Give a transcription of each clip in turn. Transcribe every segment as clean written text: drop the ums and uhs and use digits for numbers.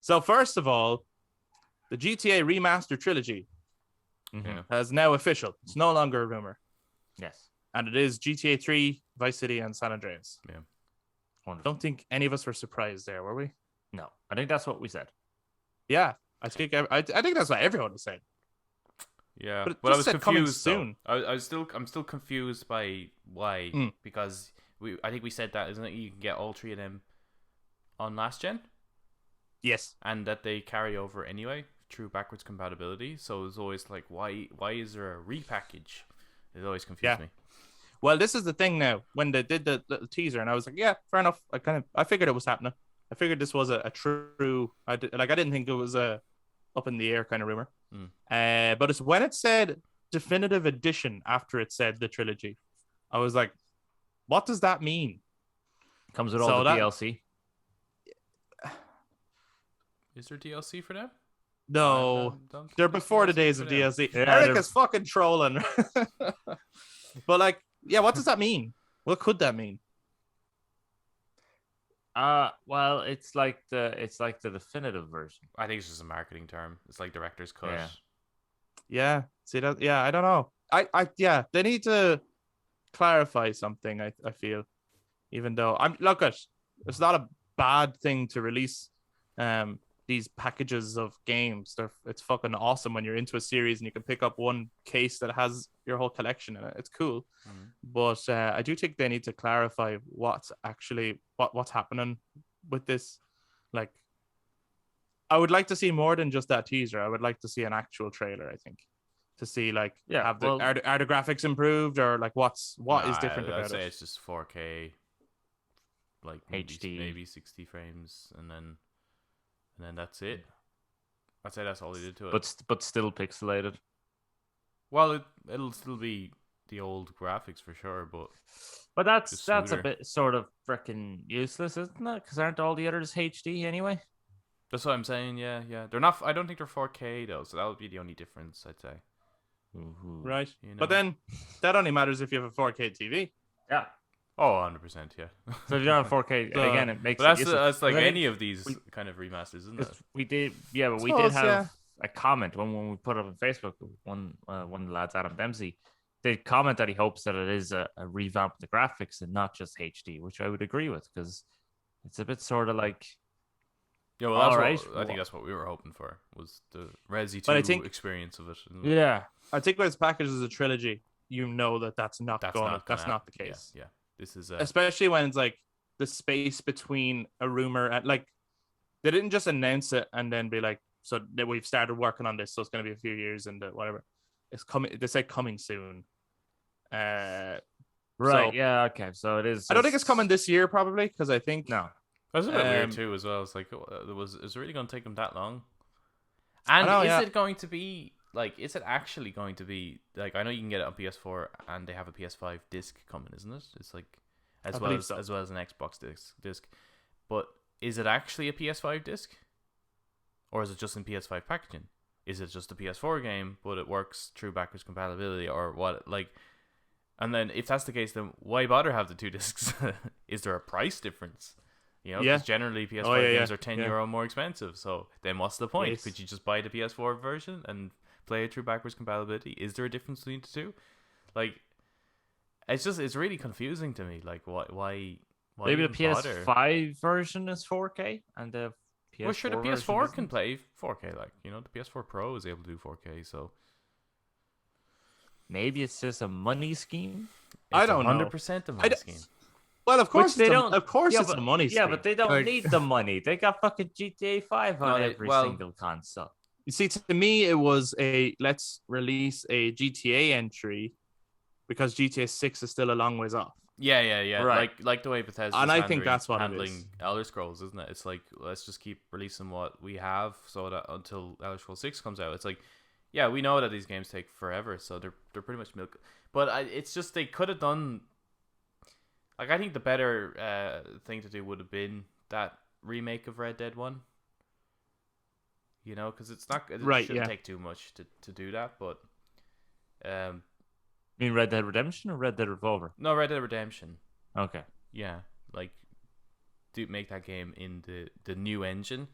So first of all, the GTA Remastered Trilogy is now official. It's no longer a rumor. Yes. And it is GTA 3, Vice City, and San Andreas. Yeah. I don't think any of us were surprised there, were we? No. I think that's what we said. Yeah. I think that's what everyone was saying. Yeah. But I was confused soon. I'm still confused by why. Because I think we said that, isn't it? You can get all three of them on last gen. Yes. And that they carry over anyway through backwards compatibility. So it's always like, why is there a repackage? It always confused me. Well, this is the thing now. When they did the little teaser, and I was like, yeah, fair enough. I figured it was happening. I figured this was a true. I didn't think it was a up in the air kind of rumor. But it's when it said definitive edition after it said the trilogy, I was like, what does that mean? Comes with all the DLC. Is there DLC for them? No, they're before the days of DLC. Yeah, Eric is fucking trolling. But like, yeah, what does that mean? What could that mean? Well, it's like the definitive version. I think it's just a marketing term. It's like director's cut. Yeah. See that? Yeah, I don't know. They need to clarify something. I feel, even though it's not a bad thing to release these packages of games. It's fucking awesome when you're into a series and you can pick up one case that has your whole collection in it. It's cool. But I do think they need to clarify what's happening with this. Like, I would like to see more than just that teaser. I would like to see an actual trailer, I think, to see like are the graphics improved, or like what is different about it? I'd say it's just 4K, like HD, maybe 60 frames, and then that's it. I'd say that's all they did to it. But still pixelated. Well, it'll still be the old graphics for sure, but that's a bit sort of freaking useless, isn't it? Because aren't all the others HD anyway? That's what I'm saying. Yeah. They're not. I don't think they're 4K though, so that would be the only difference, I'd say. Right. But then that only matters if you have a 4K TV. Yeah. Oh, 100%, yeah. So if you don't have 4K, again, it makes it useless. That's like any of these kind of remasters, isn't it? We did have a comment when we put up on Facebook. One of the lads, Adam Dempsey, did comment that he hopes that it is a revamp of the graphics and not just HD, which I would agree with, because it's a bit sort of like... Yeah, well, I think that's what we were hoping for, was the Resi 2 experience of it. Yeah. I think when it's packaged as a trilogy, you know that's not the case. Yeah. This is especially when it's like the space between a rumor and like they didn't just announce it and then be like, so that we've started working on this, so it's going to be a few years and whatever. It's coming. They say coming soon. Right. So, yeah. Okay. So it is. I don't think it's coming this year, probably, because I think no. That's a bit weird too, as well. It's like, is it really going to take them that long? And is it going to be like? Is it actually going to be like? I know you can get it on PS4, and they have a PS5 disc coming, isn't it? It's like as well as an Xbox disc. But is it actually a PS5 disc, or is it just in PS5 packaging? Is it just a PS4 game, but it works through backwards compatibility, or what? Like, and then if that's the case, then why bother have the two discs? Is there a price difference? You know, because generally PS5 games are €10 more expensive. So then what's the point? Yes. Could you just buy the PS4 version and play it through backwards compatibility? Is there a difference between the two? Like, it's really confusing to me. Like, why maybe the PS5 version is 4K and the PS4 well, sure, the PS4 can play 4K. Like, you know, the PS4 Pro is able to do 4K. So maybe it's just a money scheme. I don't know. 100% a money scheme. Well, of course they don't. Of course, it's a money scheme. Yeah, but they don't need the money. They got fucking GTA 5 on every single console. You see, to me, it was let's release a GTA entry because GTA 6 is still a long ways off. Yeah. Right. Like the way Bethesda's and I think that's what handling it is. Elder Scrolls, isn't it? It's like, let's just keep releasing what we have so that until Elder Scrolls 6 comes out. It's like, yeah, we know that these games take forever, so they're pretty much milk. But it's just they could have done. Like, I think the better thing to do would have been that remake of Red Dead 1. You know, because it shouldn't take too much to do that. But you mean Red Dead Redemption or Red Dead Revolver? No, Red Dead Redemption. Okay. Yeah, like, do make that game in the new engine.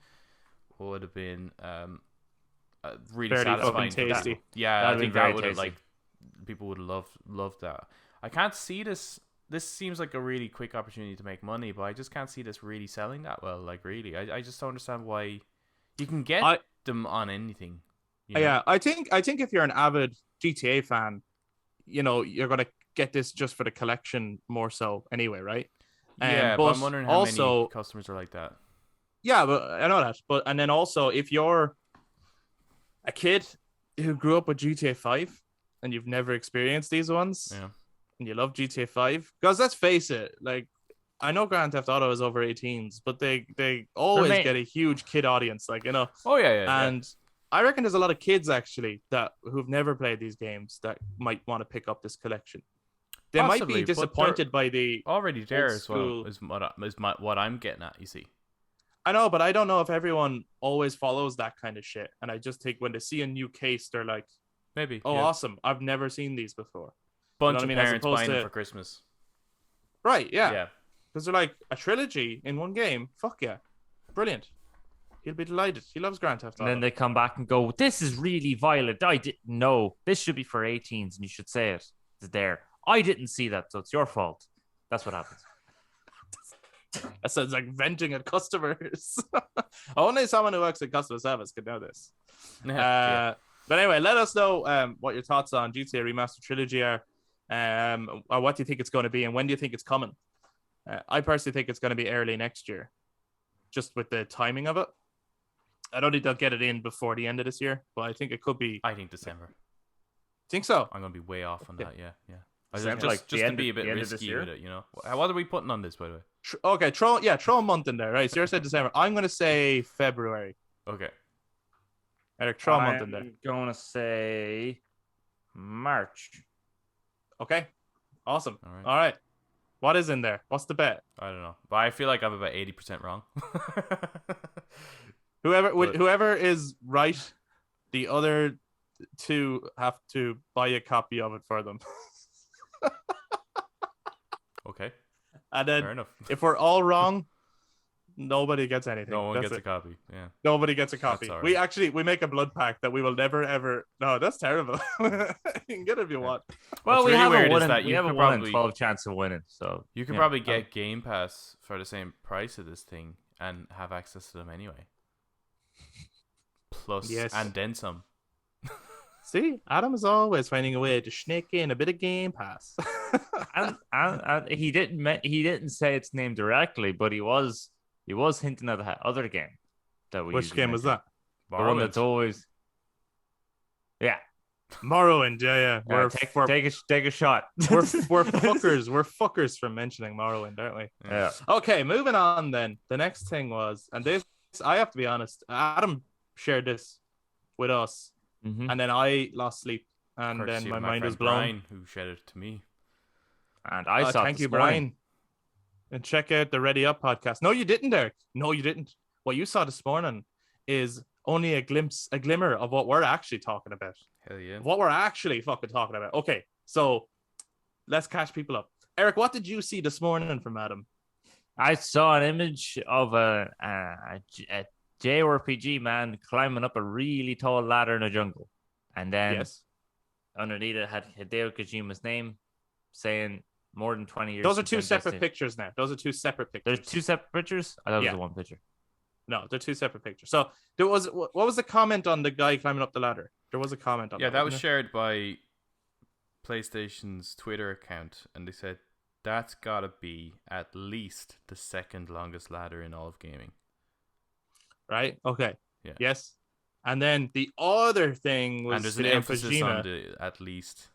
would have been really Fairly satisfying. fucking tasty. Yeah, I think that would have tasty. people would love that. I can't see this. This seems like a really quick opportunity to make money, but I just can't see this really selling that well. Like, really, I just don't understand why you can get them on anything. You know? Yeah, I think if you're an avid GTA fan, you're gonna get this just for the collection more so anyway, right? Yeah, but I'm wondering how many customers are like that. Yeah, but I know that. But and then also, if you're a kid who grew up with GTA 5 and you've never experienced these ones, and you love GTA 5, because let's face it, like, I know Grand Theft Auto is over 18s, but they always get a huge kid audience, like, Oh yeah. And I reckon there's a lot of kids actually who've never played these games that might want to pick up this collection. They might be disappointed by the already there as well. Is what I'm getting at. You see, I know, but I don't know if everyone always follows that kind of shit. And I just think when they see a new case, they're like, maybe, awesome! I've never seen these before. Bunch of parents buying them for Christmas. Right? Yeah. Because they're like, a trilogy in one game. Fuck yeah, brilliant. He'll be delighted. He loves Grand Theft Auto. And then they come back and go, "This is really violent. I didn't know. This should be for 18s, and you should say it. It's there. I didn't see that, so it's your fault." That's what happens. That sounds like venting at customers. Only someone who works in customer service could know this. But anyway, let us know what your thoughts on GTA Remastered Trilogy are, or what do you think it's going to be, and when do you think it's coming? I personally think it's going to be early next year, just with the timing of it. I don't think they'll get it in before the end of this year, but I think it could be. I think December. Think so? I'm going to be way off on that. Yeah. Just to be a bit risky with it, What are we putting on this, by the way? Okay, throw a month in there, right? So you said December. I'm going to say February. Okay. Eric, throw a month in there. I'm going to say March. Okay. Awesome. All right. What is in there? What's the bet? I don't know, but I feel like I'm about 80% wrong. Whoever is right, the other two have to buy a copy of it for them. Okay. And then fair enough. If we're all wrong, nobody gets anything. No one gets a copy. Yeah. Nobody gets a copy. Right. We make a blood pact that we will never ever. No, that's terrible. You can get it if you want. Well, we have really a 1 in 12 chance of winning. So you could probably get Game Pass for the same price of this thing and have access to them anyway. Plus, and then some. See, Adam is always finding a way to snake in a bit of Game Pass. and he didn't say its name directly, but he was hinting at that other game that we. Which game was that? The one that's always. Yeah. Morrowind, yeah. Take a shot. we're fuckers. We're fuckers for mentioning Morrowind, aren't we? Yeah. Okay, moving on then. The next thing was, and this I have to be honest, Adam shared this with us. Mm-hmm. And then I lost sleep, and Courtesy then my of mind was blown. Brian, who shared it to me, and I saw. Thank you, Brian. And check out the Ready Up podcast. No, you didn't, Derek. No, you didn't. What you saw this morning is only a glimmer of what we're actually talking about. Hell yeah! What we're actually fucking talking about. Okay, so let's catch people up. Eric, what did you see this morning from Adam? I saw an image of a JRPG man climbing up a really tall ladder in a jungle, and then underneath it had Hideo Kojima's name, saying more than 20 years. Those are two separate pictures now. Those are two separate pictures. There's two separate pictures? I thought it was one picture. No, they're two separate pictures. So there was, what was the comment on the guy climbing up the ladder? There was a comment on that. Yeah, that was shared by PlayStation's Twitter account, and they said that's gotta be at least the second longest ladder in all of gaming. Right? Okay. Yeah. Yes. And then the other thing was, and there's an emphasis on the at least.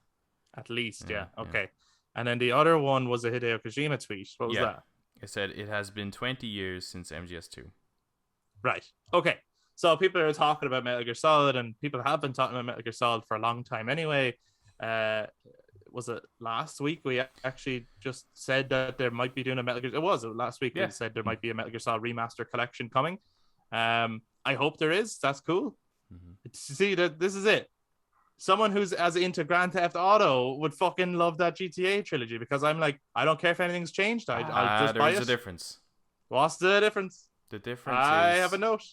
At least, yeah. Okay. Yeah. And then the other one was a Hideo Kojima tweet. What was that? It said it has been 20 years since MGS2. Right. Okay. So people are talking about Metal Gear Solid, and people have been talking about Metal Gear Solid for a long time anyway. Was it last week we actually just said that there might be doing a Metal Gear? It was last week. We said there might be a Metal Gear Solid Remaster collection coming. I hope there is. That's cool. Mm-hmm. See, that this is it. Someone who's as into Grand Theft Auto would fucking love that GTA trilogy, because I'm like, I don't care if anything's changed. I'll just buy it. There's a difference. What's the difference? The difference I is have a note.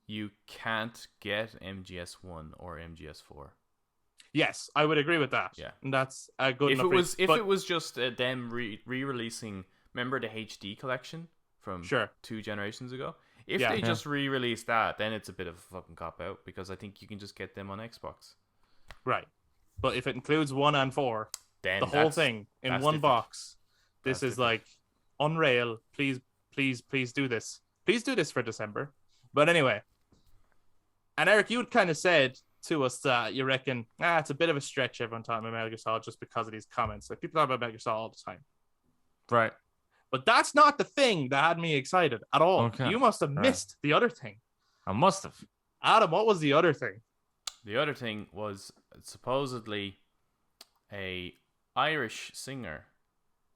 you can't get MGS1 or MGS4. Yes, I would agree with that. Yeah, and that's a good. If enough it was just them re-releasing, remember the HD collection from 2 generations ago? If they just re-release that, then it's a bit of a fucking cop out because I think you can just get them on Xbox. Right, but if it includes 1 and 4, then the whole thing in one different. box, this is like unreal. Please do this. Please do this for December. But anyway, and Eric, you had kind of said to us that you reckon it's a bit of a stretch everyone talking about Metal Gear Solid just because of these comments. Like people talk about Metal Gear Solid all the time, Right? But that's not the thing that had me excited at all. Okay. You must have missed the other thing. I must have. Adam, what was the other thing? The other thing was supposedly a Irish singer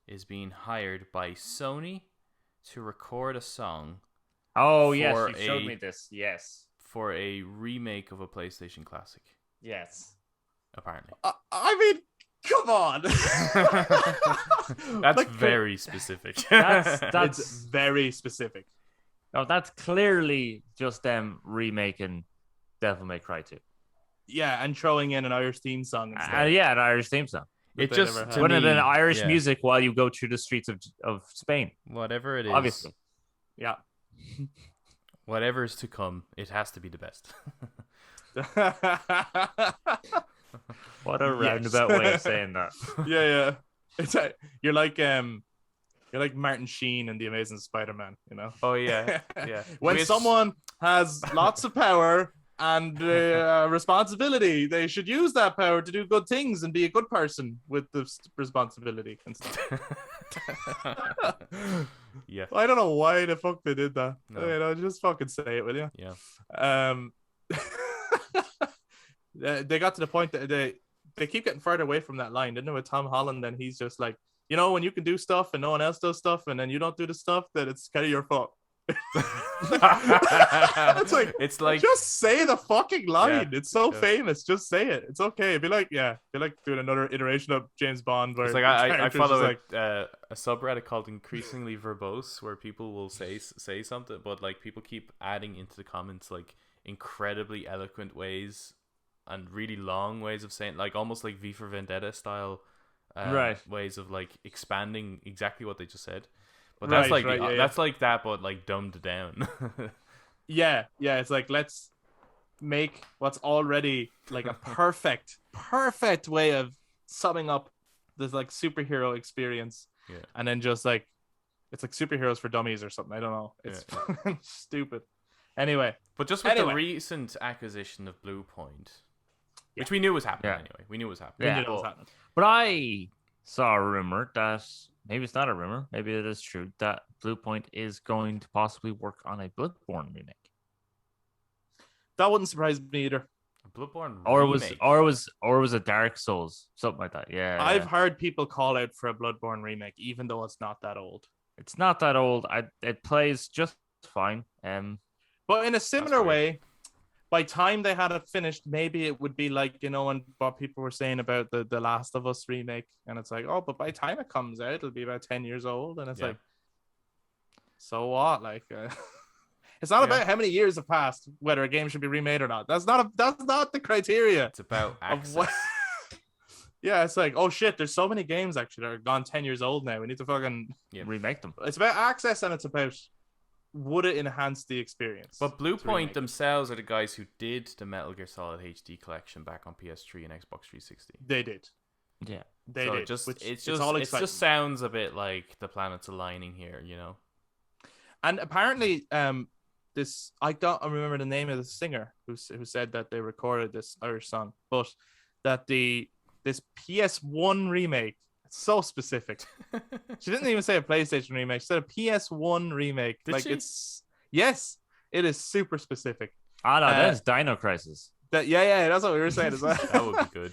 is being hired by Sony to record a song. Oh, yes, you showed me this. Yes. For a remake of a PlayStation classic. Yes. Apparently. I mean, come on. That's like, very specific. It's very specific. No, that's clearly just them remaking Devil May Cry 2. Yeah, and throwing in an Irish theme song. Yeah, an Irish theme song. It just would have been Irish music while you go through the streets of Spain. Whatever it is. Obviously. Yeah. Whatever is to come, it has to be the best. What a roundabout way of saying that. Yeah. It's you're like Martin Sheen in The Amazing Spider-Man, you know? Oh yeah. When someone has lots of power and responsibility, they should use that power to do good things and be a good person with the responsibility and stuff. Yeah. I don't know why the fuck they did that. No. You know, just fucking say it, will you? Yeah. They got to the point that they keep getting further away from that line, didn't they, with Tom Holland? And he's just like, you know, when you can do stuff and no one else does stuff, and then you don't do the stuff, that it's kind of your fault. It's like just say the fucking line. It's so famous. Just say it. It's okay. It'd be like doing another iteration of James Bond where it's like I follow a subreddit called Increasingly Verbose where people will say something, but like people keep adding into the comments like incredibly eloquent ways and really long ways of saying, like almost like V for Vendetta style ways of like expanding exactly what they just said. But that's that's like that, but like dumbed down. Yeah. It's like, let's make what's already like a perfect way of summing up this like superhero experience, and then just like it's like superheroes for dummies or something. I don't know. It's stupid. Anyway, but just with the recent acquisition of Bluepoint, which we knew was happening anyway. We knew it was happening. We knew it was happening. But I saw a rumor that maybe it's not a rumor, maybe it is true, that Bluepoint is going to possibly work on a Bloodborne remake. That wouldn't surprise me either. A Bloodborne remake. Or it was a Dark Souls, something like that. Yeah. I've heard people call out for a Bloodborne remake, even though it's not that old. It's not that old. It plays just fine. But in a similar way, by time they had it finished, maybe it would be like, you know, and what people were saying about the Last of Us remake, and it's like, oh, but by the time it comes out, it'll be about 10 years old, and it's like, so what? Like, it's not about how many years have passed, whether a game should be remade or not. That's not the criteria. It's about access. Yeah, it's like, oh shit, there's so many games actually that are gone 10 years old now. We need to fucking remake them. It's about access, and it's about, would it enhance the experience? But Bluepoint themselves are the guys who did the Metal Gear Solid HD collection back on PS3 and Xbox 360. They did. Yeah. They did. It just sounds a bit like the planets aligning here, you know? And apparently, I don't remember the name of the singer who said that they recorded this Irish song, but that this PS1 remake, it's so specific. She didn't even say a PlayStation remake. She said a PS1 remake. Yes, it is super specific. Ah, no, that's Dino Crisis. That's what we were saying as well. That would be good.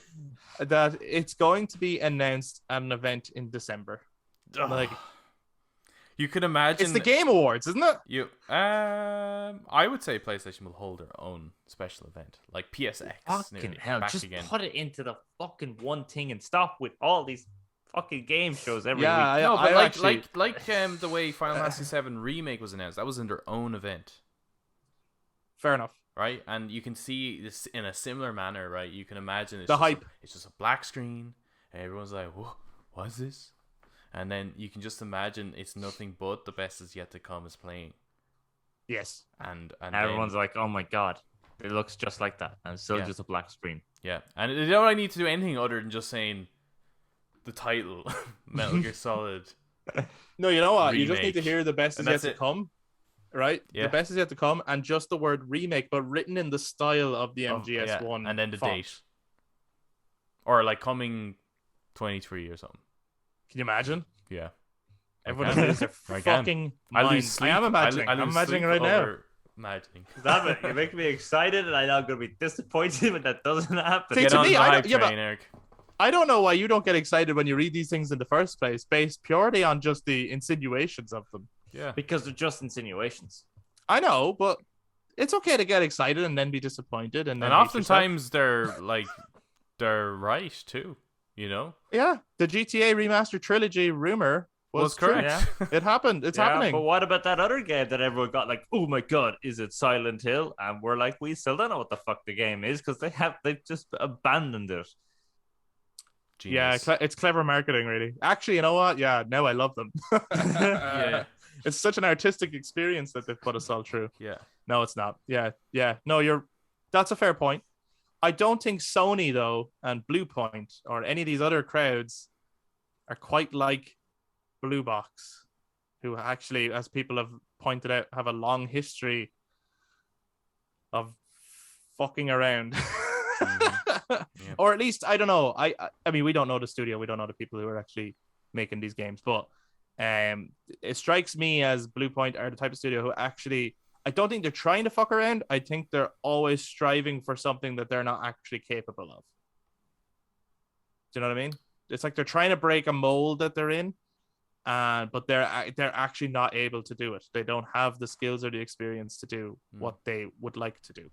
That it's going to be announced at an event in December. Like, you could imagine it's the Game Awards, isn't it? I would say PlayStation will hold their own special event, like PSX. Fucking hell! Just put it into the fucking one thing and stop with all these fucking game shows every week. Like the way Final Fantasy VII Remake was announced, that was in their own event. Fair enough. Right, and you can see this in a similar manner, right? You can imagine the hype. It's just a black screen, and everyone's like, "What is this?" And then you can just imagine it's nothing but the best is yet to come is playing. Yes, and everyone's like, "Oh my god, it looks just like that," and it's still just a black screen. Yeah, and they don't need to do anything other than just saying the title, Metal Gear Solid. No, you know what? Remake. You just need to hear the best is yet to come. Right? Yeah. The best is yet to come, and just the word remake, but written in the style of the MGS1. And then the font. date. Or like coming 23 or something. Can you imagine? Yeah. Everyone loses their fucking mind. I am imagining. I'm imagining right now. Imagining. Damn it, you make me excited, and I'm not going to be disappointed when that doesn't happen. See, Get to on me, the hype train, Eric. I don't know why you don't get excited when you read these things in the first place, based purely on just the insinuations of them. Yeah. Because they're just insinuations. I know, but it's okay to get excited and then be disappointed. And oftentimes they're right too, you know? Yeah. The GTA Remastered Trilogy rumor was correct. Yeah. It happened. It's happening. But what about that other game that everyone got like, oh my god, is it Silent Hill? And we're like, we still don't know what the fuck the game is because they've just abandoned it. Genius. Yeah, it's clever marketing, really. Actually, you know what? Yeah, now I love them. Yeah. It's such an artistic experience that they've put us all through. Yeah. No, it's not. Yeah. No, that's a fair point. I don't think Sony, though, and Bluepoint or any of these other crowds are quite like Blue Box, who actually, as people have pointed out, have a long history of fucking around. Yeah. Or at least, I don't know. I mean, we don't know the studio. We don't know the people who are actually making these games. But it strikes me as Bluepoint are the type of studio who actually, I don't think they're trying to fuck around. I think they're always striving for something that they're not actually capable of. Do you know what I mean? It's like they're trying to break a mold that they're in, but they're actually not able to do it. They don't have the skills or the experience to do what they would like to do.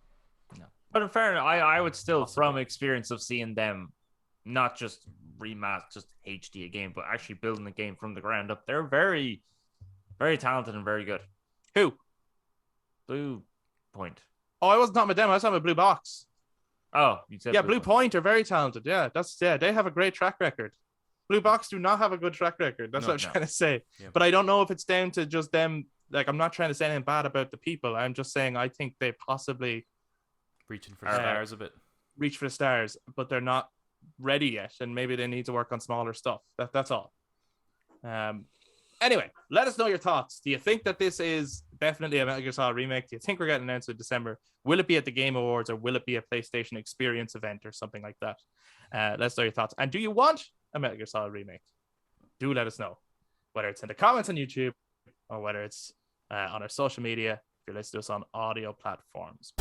No. But in fairness, I would still, from experience of seeing them, not just remaster, just HD a game, but actually building a game from the ground up, they're very, very talented and very good. Who? Bluepoint. Oh, I wasn't talking about them. I was talking about Blue Box. Oh, you said Bluepoint are very talented. Yeah, they have a great track record. Blue Box do not have a reaching record. That's what I'm trying to say. Yeah. But I don't know if it's down to just them. Like, I'm not trying to say anything bad about the people. I'm just saying I think they possibly reaching for the stars a bit. Reach for the stars, but they're not ready yet, and maybe they need to work on smaller stuff. That's all. Anyway, let us know your thoughts. Do you think that this is definitely a Metal Gear Solid remake? Do you think we're getting announced in December? Will it be at the Game Awards, or will it be a PlayStation Experience event or something like that? Let us know your thoughts. And do you want a Metal Gear Solid remake? Do let us know, whether it's in the comments on YouTube or whether it's on our social media. If you're listening to us on audio platforms.